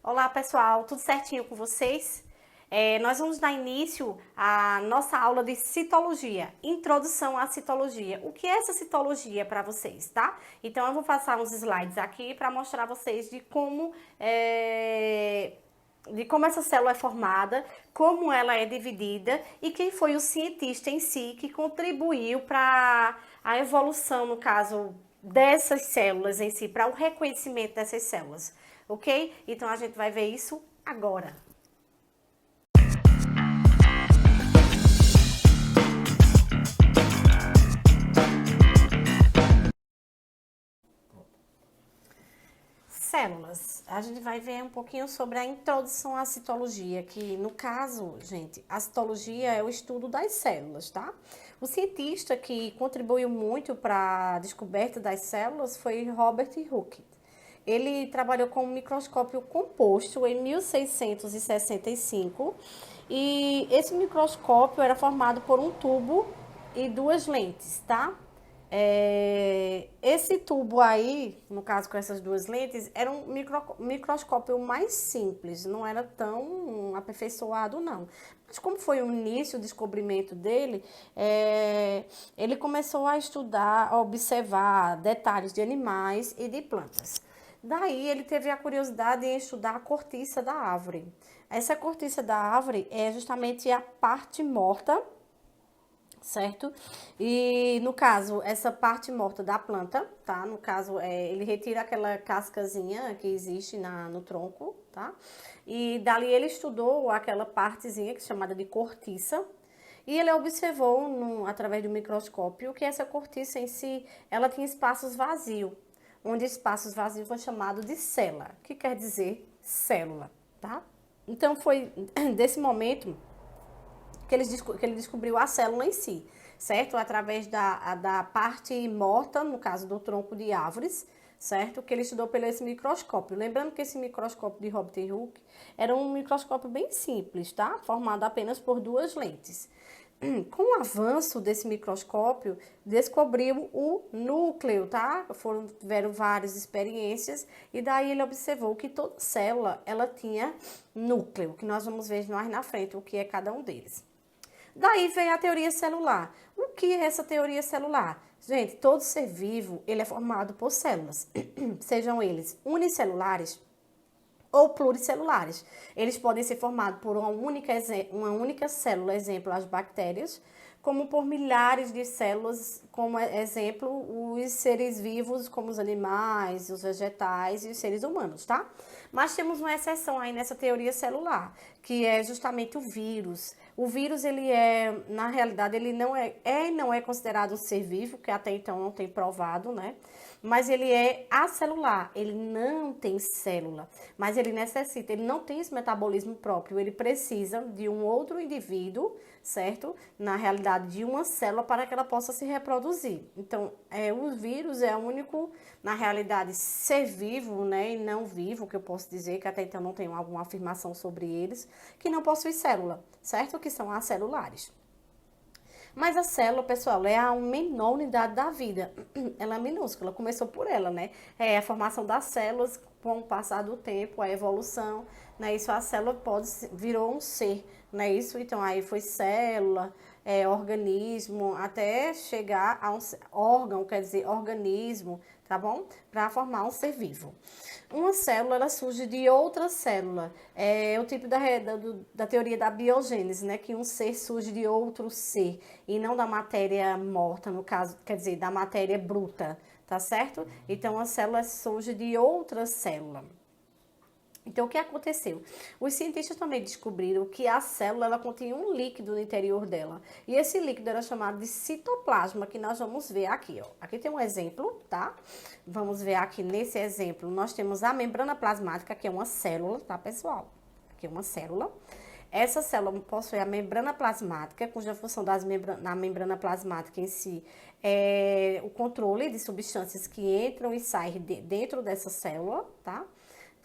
Olá pessoal, tudo certinho com vocês? Nós vamos dar início à nossa aula de citologia, introdução à citologia. O que é essa citologia para vocês, tá? Então eu vou passar uns slides aqui para mostrar a vocês de como essa célula é formada, como ela é dividida e quem foi o cientista em si que contribuiu para a evolução, no caso, dessas células em si, para o reconhecimento dessas células, ok? Então a gente vai ver isso agora. Células. A gente vai ver um pouquinho sobre a introdução à citologia, que no caso, gente, a citologia é o estudo das células, tá? O cientista que contribuiu muito para a descoberta das células foi Robert Hooke. Ele trabalhou com um microscópio composto em 1665 e esse microscópio era formado por um tubo e duas lentes, tá? Esse tubo aí, no caso com essas duas lentes, era um microscópio mais simples, não era tão aperfeiçoado não. Mas como foi o início, o descobrimento dele, ele começou a estudar, a observar detalhes de animais e de plantas. Daí ele teve a curiosidade em estudar a cortiça da árvore. Essa cortiça da árvore é justamente a parte morta, certo? E no caso, essa parte morta da planta, tá? No caso, ele retira aquela cascazinha que existe no tronco, tá? E dali ele estudou aquela partezinha que é chamada de cortiça. E ele observou, através do microscópio, que essa cortiça em si, ela tinha espaços vazios, onde espaços vazios foi chamado de célula, que quer dizer célula, tá? Então foi desse momento que ele descobriu a célula em si, certo? Através da parte morta, no caso do tronco de árvores, certo? Que ele estudou pelo esse microscópio. Lembrando que esse microscópio de Robert Hooke era um microscópio bem simples, tá? Formado apenas por duas lentes. Com o avanço desse microscópio, descobriu o núcleo, tá? Tiveram várias experiências e daí ele observou que toda célula, ela tinha núcleo, que nós vamos ver mais na frente o que é cada um deles. Daí veio a teoria celular. O que é essa teoria celular? Gente, todo ser vivo, ele é formado por células, sejam eles unicelulares ou pluricelulares. Eles podem ser formados por uma única célula, exemplo, as bactérias, como por milhares de células, como exemplo, os seres vivos, como os animais, os vegetais e os seres humanos, tá? Mas temos uma exceção aí nessa teoria celular, que é justamente o vírus. O vírus, ele na realidade, ele não é considerado um ser vivo, que até então não tem provado, né? Mas ele é acelular, ele não tem célula, mas ele não tem esse metabolismo próprio, ele precisa de um outro indivíduo, certo? Na realidade, de uma célula para que ela possa se reproduzir. Então, o vírus é o único, na realidade, ser vivo, né, e não vivo, que eu posso dizer, que até então não tenho alguma afirmação sobre eles, que não possui célula, certo? Que são acelulares. Mas a célula, pessoal, é a menor unidade da vida. Ela é minúscula, começou por ela, né? A formação das células, com o passar do tempo, a evolução, né? Isso, a célula virou um ser, né? Isso, então, aí foi célula, organismo, até chegar a um órgão, quer dizer, organismo, tá bom? Para formar um ser vivo. Uma célula, ela surge de outra célula. É o tipo da teoria da biogênese, né? Que um ser surge de outro ser e não da matéria morta, no caso, quer dizer, da matéria bruta, tá certo? Então, a célula surge de outra célula. Então, o que aconteceu? Os cientistas também descobriram que a célula ela continha um líquido no interior dela. E esse líquido era chamado de citoplasma, que nós vamos ver aqui, ó. Aqui tem um exemplo, tá? Vamos ver aqui nesse exemplo. Nós temos a membrana plasmática, que é uma célula, tá, pessoal? Aqui é uma célula. Essa célula possui a membrana plasmática, cuja função na membrana plasmática em si é o controle de substâncias que entram e saem dentro dessa célula, tá?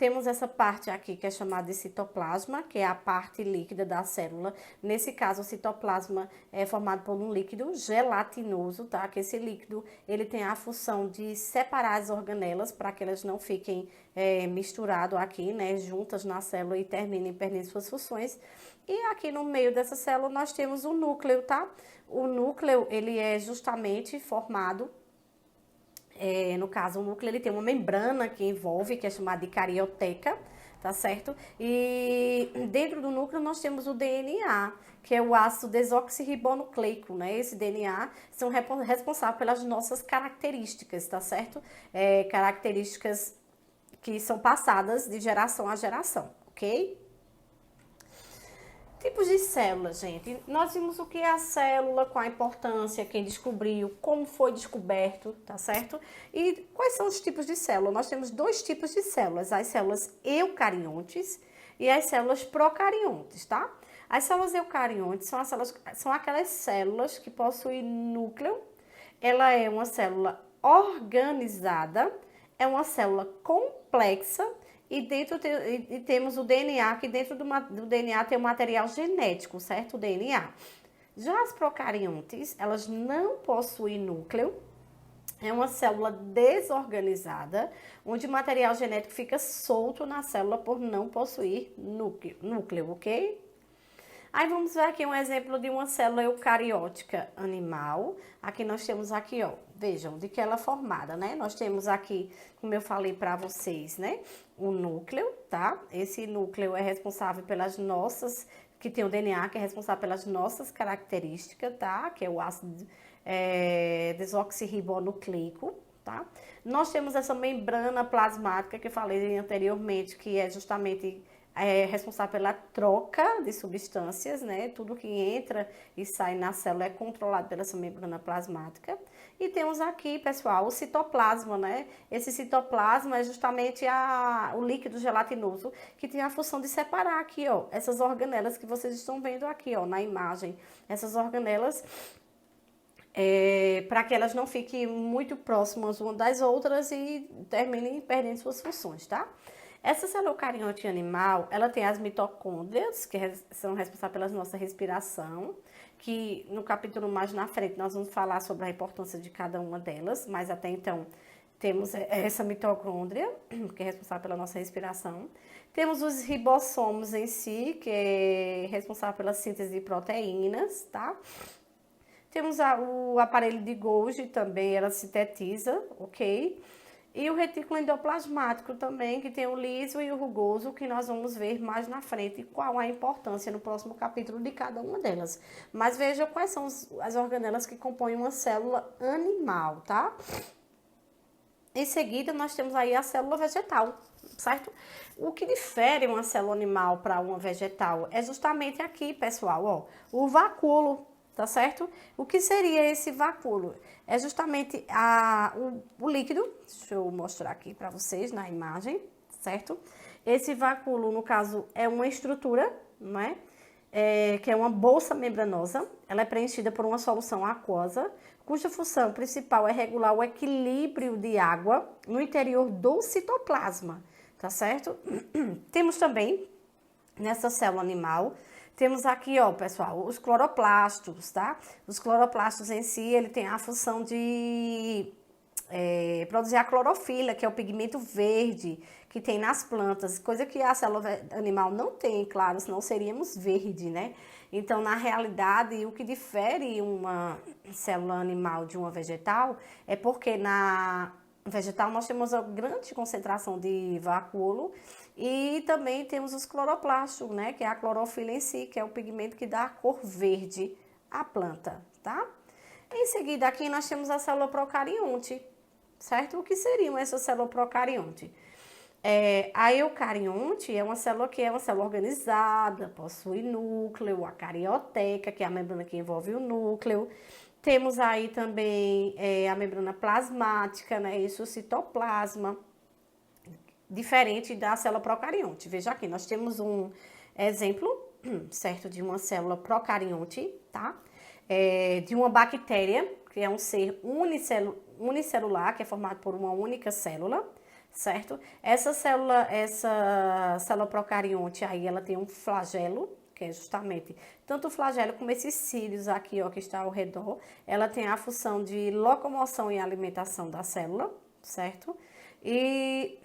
Temos essa parte aqui que é chamada de citoplasma, que é a parte líquida da célula. Nesse caso, o citoplasma é formado por um líquido gelatinoso, tá? Que esse líquido, ele tem a função de separar as organelas para que elas não fiquem misturadas aqui, né? Juntas na célula e terminem perdendo suas funções. E aqui no meio dessa célula nós temos o núcleo, tá? O núcleo, ele é justamente formado, no caso, o núcleo ele tem uma membrana que envolve, que é chamada de carioteca, tá certo? E dentro do núcleo nós temos o DNA, que é o ácido desoxirribonucleico, né? Esse DNA são responsáveis pelas nossas características, tá certo? Características que são passadas de geração a geração, ok? Tipos de células, gente. Nós vimos o que é a célula, qual a importância, quem descobriu, como foi descoberto, tá certo? E quais são os tipos de célula? Nós temos dois tipos de células, as células eucariontes e as células procariontes, tá? As células eucariontes são aquelas células que possuem núcleo, ela é uma célula organizada, é uma célula complexa, e temos o DNA, que dentro do DNA tem o material genético, certo? O DNA. Já as procariontes, elas não possuem núcleo, é uma célula desorganizada, onde o material genético fica solto na célula por não possuir núcleo, ok? Aí vamos ver aqui um exemplo de uma célula eucariótica animal. Aqui nós temos aqui, ó, vejam, de que ela é formada, né? Nós temos aqui, como eu falei para vocês, né? O núcleo, tá? Esse núcleo é responsável pelas nossas, que tem o DNA, que é responsável pelas nossas características, tá? Que é o ácido desoxirribonucleico, tá? Nós temos essa membrana plasmática que eu falei anteriormente, que é justamente responsável pela troca de substâncias, né? Tudo que entra e sai na célula é controlado pela essa membrana plasmática. E temos aqui, pessoal, o citoplasma, né? Esse citoplasma é justamente o líquido gelatinoso que tem a função de separar aqui, ó, essas organelas que vocês estão vendo aqui, ó, na imagem. Essas organelas, para que elas não fiquem muito próximas umas das outras e terminem perdendo suas funções, tá? Essa célula eucarionte animal, ela tem as mitocôndrias, que são responsáveis pela nossa respiração, que no capítulo mais na frente nós vamos falar sobre a importância de cada uma delas, mas até então temos essa mitocôndria, que é responsável pela nossa respiração. Temos os ribossomos em si, que é responsável pela síntese de proteínas, tá? Temos o aparelho de Golgi também, ela sintetiza, ok? E o retículo endoplasmático também, que tem o liso e o rugoso, que nós vamos ver mais na frente qual a importância no próximo capítulo de cada uma delas. Mas veja quais são as organelas que compõem uma célula animal, tá? Em seguida, nós temos aí a célula vegetal, certo? O que difere uma célula animal para uma vegetal é justamente aqui, pessoal, ó, o vacúolo. Tá certo? O que seria esse vacúolo? É justamente o líquido, deixa eu mostrar aqui para vocês na imagem, certo? Esse vacúolo, no caso, é uma estrutura, não é? Que é uma bolsa membranosa, ela é preenchida por uma solução aquosa, cuja função principal é regular o equilíbrio de água no interior do citoplasma, tá certo? Temos também, nessa célula animal, temos aqui, ó, pessoal, os cloroplastos, tá? Os cloroplastos em si, ele tem a função de produzir a clorofila, que é o pigmento verde que tem nas plantas, coisa que a célula animal não tem, claro, senão seríamos verde, né? Então, na realidade, o que difere uma célula animal de uma vegetal é porque na vegetal nós temos uma grande concentração de vacúolo e também temos os cloroplastos, né, que é a clorofila em si, que é o pigmento que dá a cor verde à planta, tá? Em seguida, aqui nós temos a célula procarionte, certo? O que seriam essa célula procarionte? A eucarionte é uma célula que é uma célula organizada, possui núcleo, a carioteca, que é a membrana que envolve o núcleo. Temos aí também a membrana plasmática, né? Isso, o citoplasma, diferente da célula procarionte. Veja aqui, nós temos um exemplo, certo, de uma célula procarionte, tá? De uma bactéria, que é um ser unicelular, que é formado por uma única célula, certo? Essa célula procarionte aí, ela tem um flagelo, que é justamente tanto o flagelo como esses cílios aqui, ó, que está ao redor. Ela tem a função de locomoção e alimentação da célula, certo? E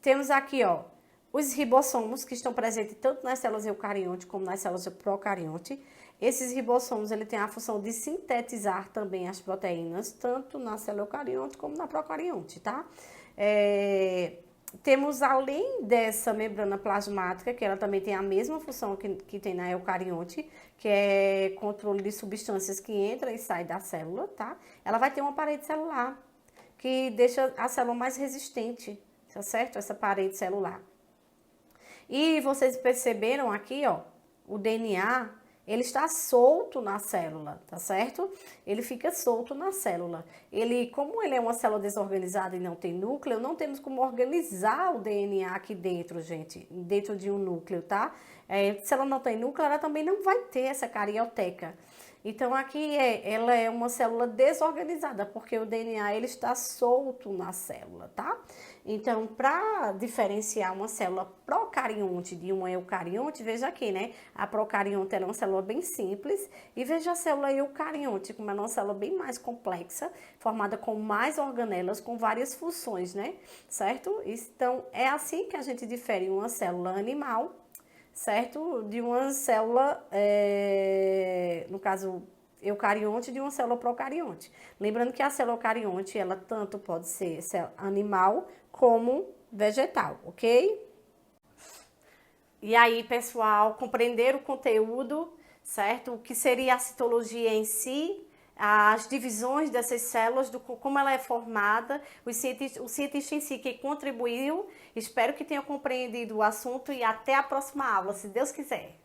temos aqui, ó, os ribossomos, que estão presentes tanto nas células eucarionte como nas células procarionte. Esses ribossomos, ele tem a função de sintetizar também as proteínas, tanto na célula eucarionte como na procarionte, tá? Temos, além dessa membrana plasmática, que ela também tem a mesma função que tem na eucarionte, que é controle de substâncias que entram e saem da célula, tá? Ela vai ter uma parede celular, que deixa a célula mais resistente, tá certo? Essa parede celular. E vocês perceberam aqui, ó, o DNA, ele está solto na célula, tá certo? Ele fica solto na célula. Como ele é uma célula desorganizada e não tem núcleo, não temos como organizar o DNA aqui dentro, gente, dentro de um núcleo, tá? Se ela não tem núcleo, ela também não vai ter essa carioteca. Então, aqui ela é uma célula desorganizada, porque o DNA ele está solto na célula, tá? Então, para diferenciar uma célula procarionte de uma eucarionte, veja aqui, né? A procarionte é uma célula bem simples e veja a célula eucarionte, como é uma célula bem mais complexa, formada com mais organelas, com várias funções, né? Certo? Então, é assim que a gente difere uma célula animal, certo? De uma célula, no caso, eucarionte, de uma célula procarionte. Lembrando que a célula eucarionte, ela tanto pode ser animal como vegetal, ok? E aí, pessoal, compreender o conteúdo, certo? O que seria a citologia em si, as divisões dessas células, como ela é formada, o cientista em si que contribuiu. Espero que tenha compreendido o assunto e até a próxima aula, se Deus quiser.